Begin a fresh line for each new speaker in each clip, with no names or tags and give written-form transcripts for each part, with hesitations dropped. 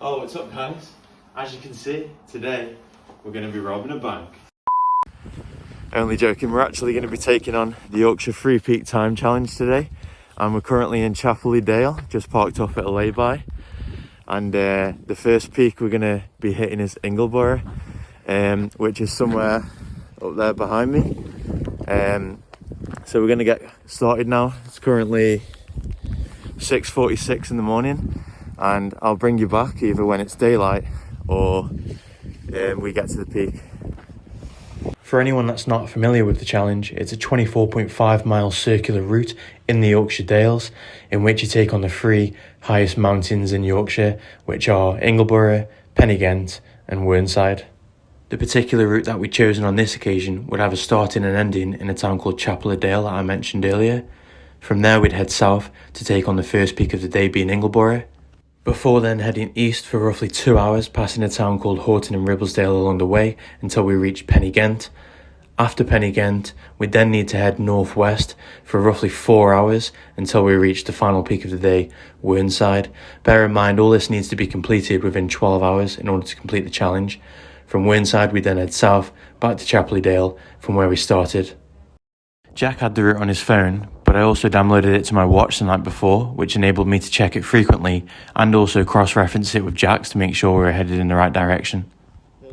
Oh, what's up guys? As you can see, today we're going to be robbing a bank. Only joking, we're actually going to be taking on the Yorkshire 3 Peak Time Challenge today. And we're currently in Chapel Dale, just parked up at a lay-by. And the first peak we're going to be hitting is Ingleborough, which is somewhere up there behind me. So we're going to get started now. It's currently 6:46 in the morning. And I'll bring you back either when it's daylight or we get to the peak. For anyone that's not familiar with the challenge, it's a 24.5 mile circular route in the Yorkshire Dales in which you take on the 3 highest mountains in Yorkshire, which are Ingleborough, Pennygent and Whernside. The particular route that we'd chosen on this occasion would have a starting and ending in a town called Chapel Dale that I mentioned earlier. From there we'd head south to take on the first peak of the day being Ingleborough, before then heading east for roughly 2 hours, passing a town called Horton and Ribblesdale along the way until we reached Pennygent. After Pennygent, we'd then need to head northwest for roughly 4 hours until we reach the final peak of the day, Whernside. Bear in mind, all this needs to be completed within 12 hours in order to complete the challenge. From Whernside, we then head south, back to Chapel Dale, from where we started. Jack had the route on his phone, but I also downloaded it to my watch the night before, which enabled me to check it frequently and also cross-reference it with Jack's to make sure we were headed in the right direction.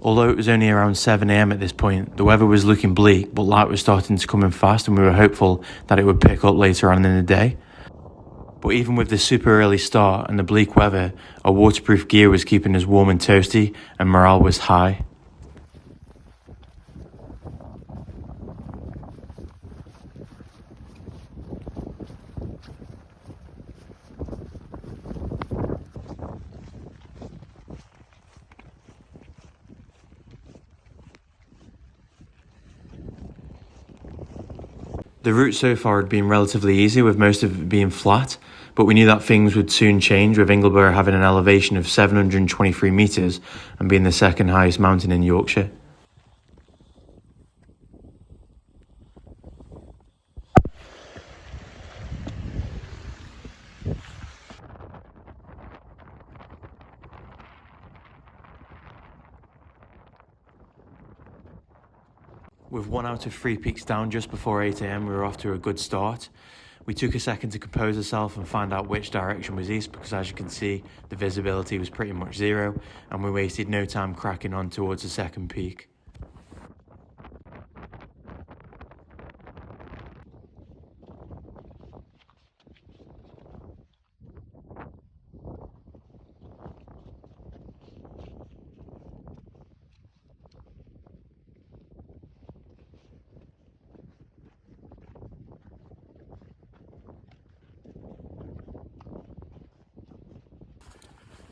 Although it was only around 7 AM at this point, the weather was looking bleak, but light was starting to come in fast and we were hopeful that it would pick up later on in the day. But even with the super early start and the bleak weather, our waterproof gear was keeping us warm and toasty and morale was high. The route so far had been relatively easy, with most of it being flat, but we knew that things would soon change, with Ingleborough having an elevation of 723 metres and being the second highest mountain in Yorkshire. With 1 out of 3 peaks down just before 8 AM, we were off to a good start. We took a second to compose ourselves and find out which direction was east, because as you can see, the visibility was pretty much zero, and we wasted no time cracking on towards the second peak.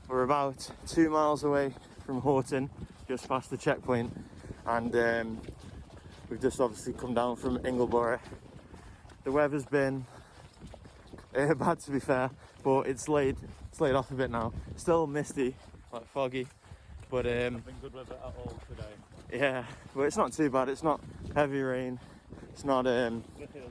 We're about 2 miles away from Horton, just past the checkpoint, and we've just obviously come down from Ingleborough. The weather's been bad, to be fair, but it's laid off a bit now. Still misty, like foggy, but
Not been good weather at all today.
yeah, but it's not too bad. It's not heavy rain. It's not
The hill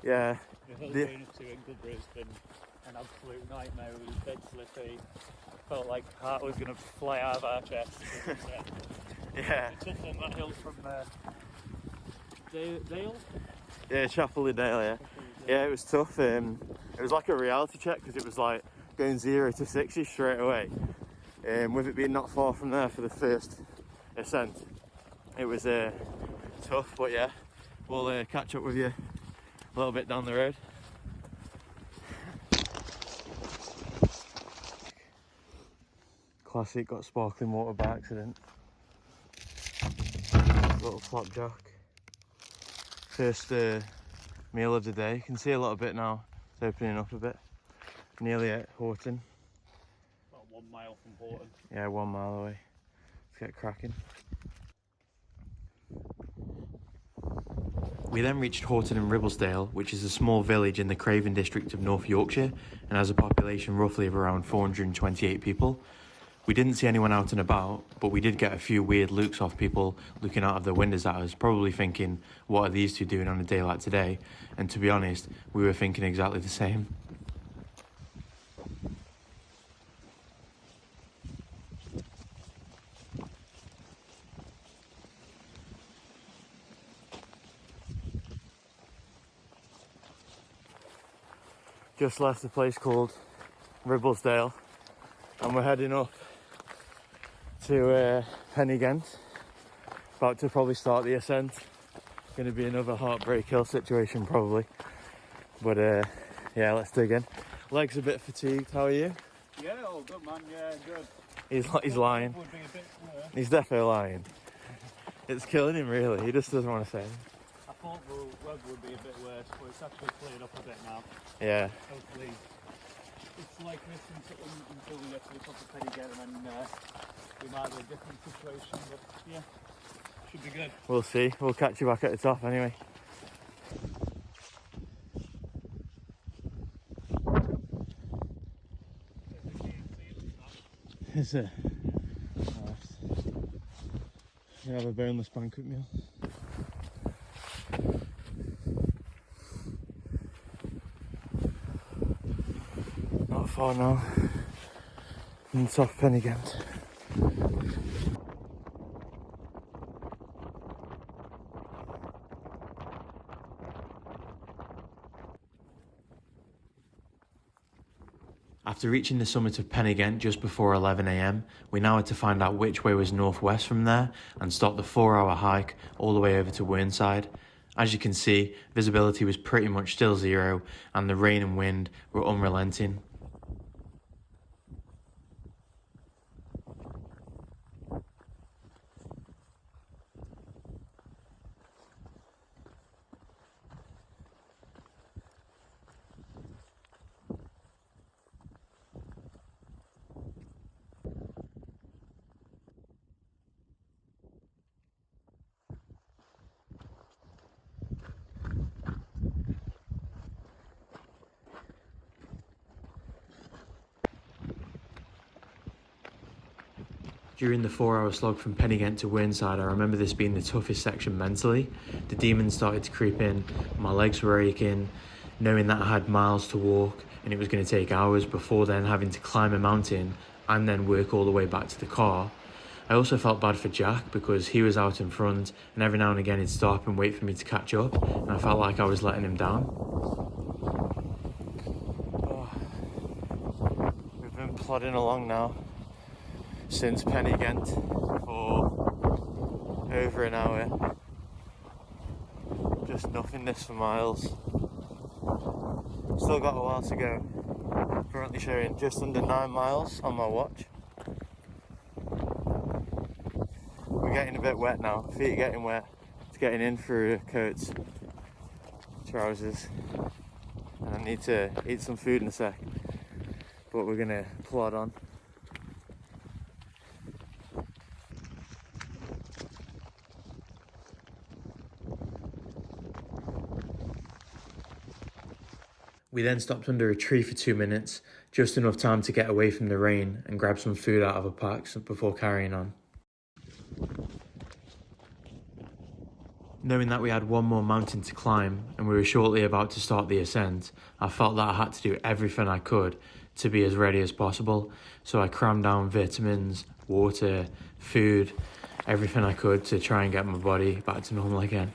yeah.
going up to Ingleborough has been an absolute nightmare. It was dead slippy. Felt like heart was going to fly out of our chest.
Yeah.
It's tough on that hill from Dale?
Yeah, Chapel Dale, yeah. Yeah, it was tough. It was like a reality check, because it was like going 0 to 60 straight away. With it being not far from there for the first ascent, it was tough, but yeah, we'll catch up with you a little bit down the road. Classic, got sparkling water by accident. Little flapjack. First meal of the day. You can see a little bit now. It's opening up a bit. Nearly at Horton.
About 1 mile from Horton.
Yeah, 1 mile away. Let's get cracking. We then reached Horton and Ribblesdale, which is a small village in the Craven district of North Yorkshire and has a population roughly of around 428 people. We didn't see anyone out and about, but we did get a few weird looks off people looking out of their windows at us, probably thinking, what are these two doing on a day like today? And to be honest, we were thinking exactly the same. Just left a place called Ribblesdale and we're heading up to Pennygent. About to probably start the ascent. Going to be another Heartbreak Hill situation probably. But yeah, let's dig in. Legs a bit fatigued, how are you?
Yeah, all good man, yeah, good.
He's lying.
Would be a bit worse.
He's definitely lying. It's killing him really, he just doesn't want to say it.
I thought the weather would be a bit worse, but it's actually cleared up a bit now.
Yeah.
Hopefully it's like this until we get to the top of Penny again, and then we might have a different situation, but yeah, should be good.
We'll see, we'll catch you back at the top anyway. Is it? Nice. We have a boneless banquet meal. Not far now. In the top of Pennygent. After reaching the summit of Pennygent just before 11 AM, we now had to find out which way was northwest from there and start the 4-hour hike all the way over to Whernside. As you can see, visibility was pretty much still zero and the rain and wind were unrelenting. During the 4-hour slog from Pennygent to Whernside, I remember this being the toughest section mentally. The demons started to creep in, my legs were aching, knowing that I had miles to walk and it was going to take hours before then having to climb a mountain and then work all the way back to the car. I also felt bad for Jack because he was out in front and every now and again he'd stop and wait for me to catch up and I felt like I was letting him down. We've been plodding along now since Pennygent for over an hour. Just nothingness for miles. Still got a while to go. Currently showing just under 9 miles on my watch. We're getting a bit wet now, feet are getting wet. It's getting in through coats, trousers, and I need to eat some food in a sec. But we're gonna plod on. We then stopped under a tree for 2 minutes, just enough time to get away from the rain and grab some food out of a pack before carrying on. Knowing that we had one more mountain to climb and we were shortly about to start the ascent, I felt that I had to do everything I could to be as ready as possible. So I crammed down vitamins, water, food, everything I could to try and get my body back to normal again.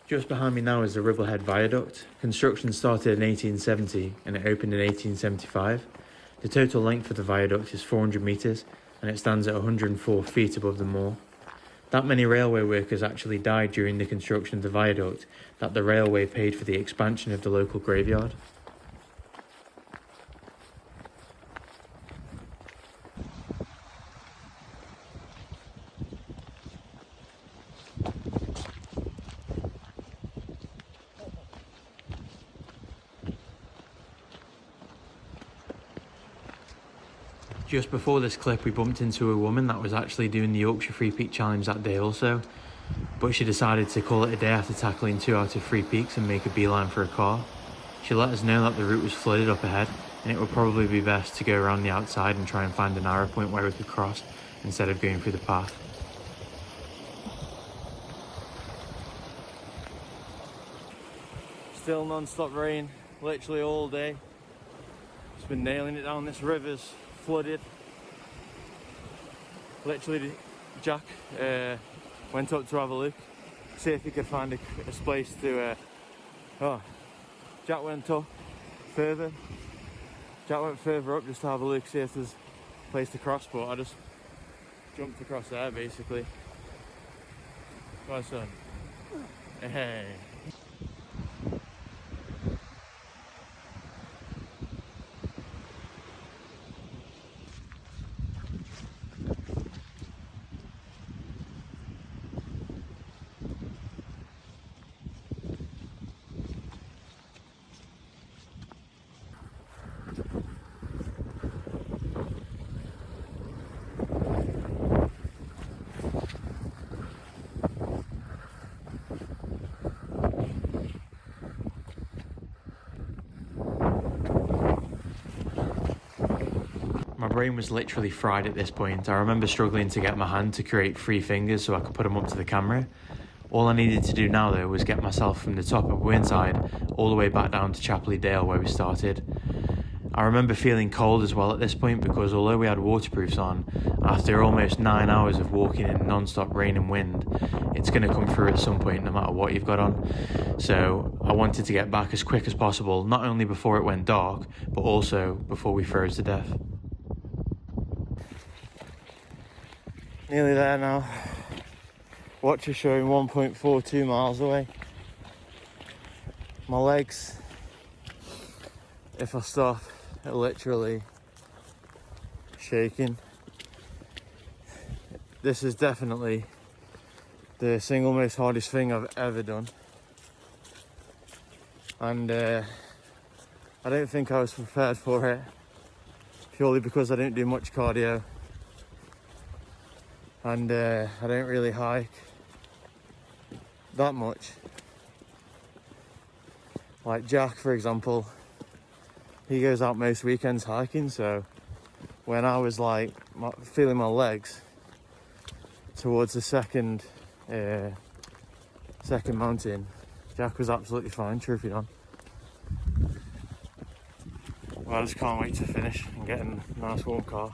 Just behind me now is the Ribblehead Viaduct. Construction started in 1870 and it opened in 1875. The total length of the viaduct is 400 metres and it stands at 104 feet above the moor. That many railway workers actually died during the construction of the viaduct that the railway paid for the expansion of the local graveyard. Just before this clip we bumped into a woman that was actually doing the Yorkshire Free Peak Challenge that day also, but she decided to call it a day after tackling 2 out of 3 peaks and make a beeline for a car. She let us know that the route was flooded up ahead and it would probably be best to go around the outside and try and find a narrow point where we could cross instead of going through the path. Still non-stop rain, literally all day. It's been nailing it down. This river's flooded. Literally, Jack went up to have a look, see if he could find a place to. Jack went up further. Jack went further up just to have a look, see if there's a place to cross. But I just jumped across there, basically. Come on, son. Hey. My brain was literally fried at this point. I remember struggling to get my hand to create 3 fingers so I could put them up to the camera. All I needed to do now though was get myself from the top of Whernside all the way back down to Chapley Dale where we started. I remember feeling cold as well at this point because although we had waterproofs on, after almost 9 hours of walking in non-stop rain and wind, it's going to come through at some point no matter what you've got on. So I wanted to get back as quick as possible, not only before it went dark, but also before we froze to death. Nearly there now. Watch is showing 1.42 miles away. My legs, if I stop, are literally shaking. This is definitely the single most hardest thing I've ever done. And I don't think I was prepared for it, purely because I don't do much cardio. And I don't really hike that much. Like Jack, for example, he goes out most weekends hiking, so when I was like feeling my legs towards the second mountain, Jack was absolutely fine, truthing on. Well, I just can't wait to finish and get in a nice warm car.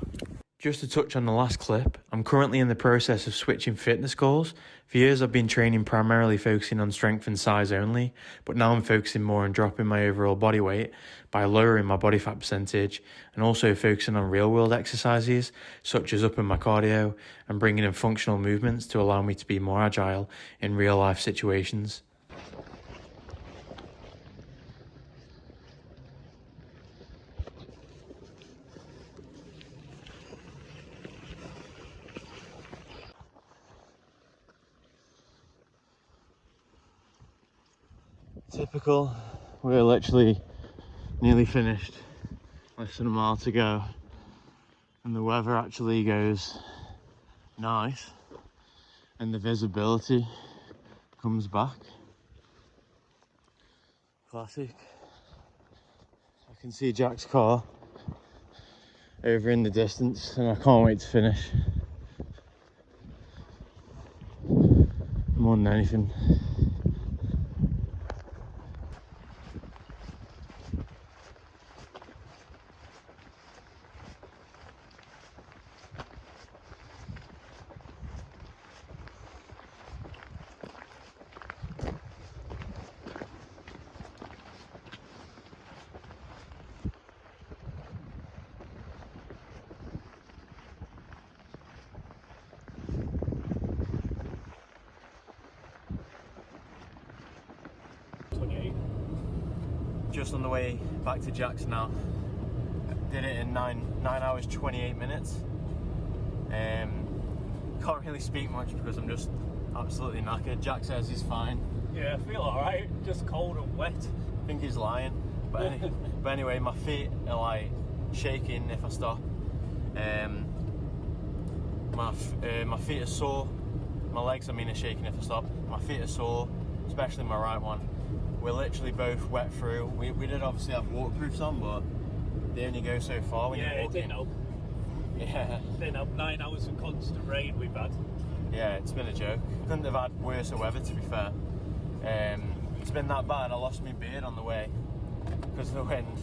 Just to touch on the last clip, I'm currently in the process of switching fitness goals. For years I've been training primarily focusing on strength and size only, but now I'm focusing more on dropping my overall body weight by lowering my body fat percentage and also focusing on real world exercises such as upping my cardio and bringing in functional movements to allow me to be more agile in real life situations. Typical, we're literally nearly finished, less than a mile to go, and the weather actually goes nice and the visibility comes back. Classic. I can see Jack's car over in the distance and I can't wait to finish more than anything. Just on the way back to Jack's now. Did it in 9 hours 28 minutes. Can't really speak much because I'm just absolutely knackered. Jack says he's fine.
Yeah, I feel alright, just cold and wet.
I think he's lying. But anyway, my feet are like shaking if I stop. My feet are sore. My legs, are shaking if I stop. My feet are sore, especially my right one. We're literally both wet through. We did obviously have waterproofs on, but they only go so far when you're walking.
It didn't help.
Yeah.
Didn't help. 9 hours of constant rain we've had.
Yeah, it's been a joke. Couldn't have had worse weather, to be fair. It's been that bad. I lost my beard on the way because of the wind.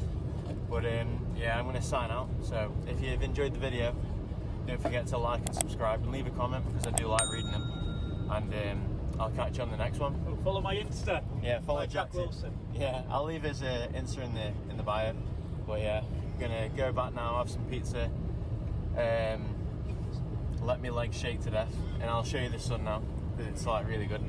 But yeah, I'm going to sign out. So if you've enjoyed the video, don't forget to like and subscribe and leave a comment, because I do like reading them. And I'll catch you on the next one.
Oh, follow my Insta.
Yeah, follow
Like Jack Wilson.
Yeah, I'll leave his Insta in the bio. But yeah, I'm gonna go back now, have some pizza, let my legs shake to death, and I'll show you the sun now, because it's like really good.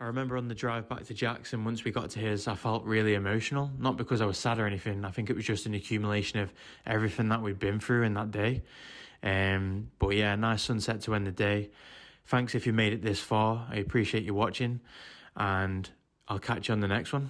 I remember on the drive back to Jackson, once we got to his, I felt really emotional. Not because I was sad or anything. I think it was just an accumulation of everything that we'd been through in that day. But yeah, nice sunset to end the day. Thanks if you made it this far. I appreciate you watching, and I'll catch you on the next one.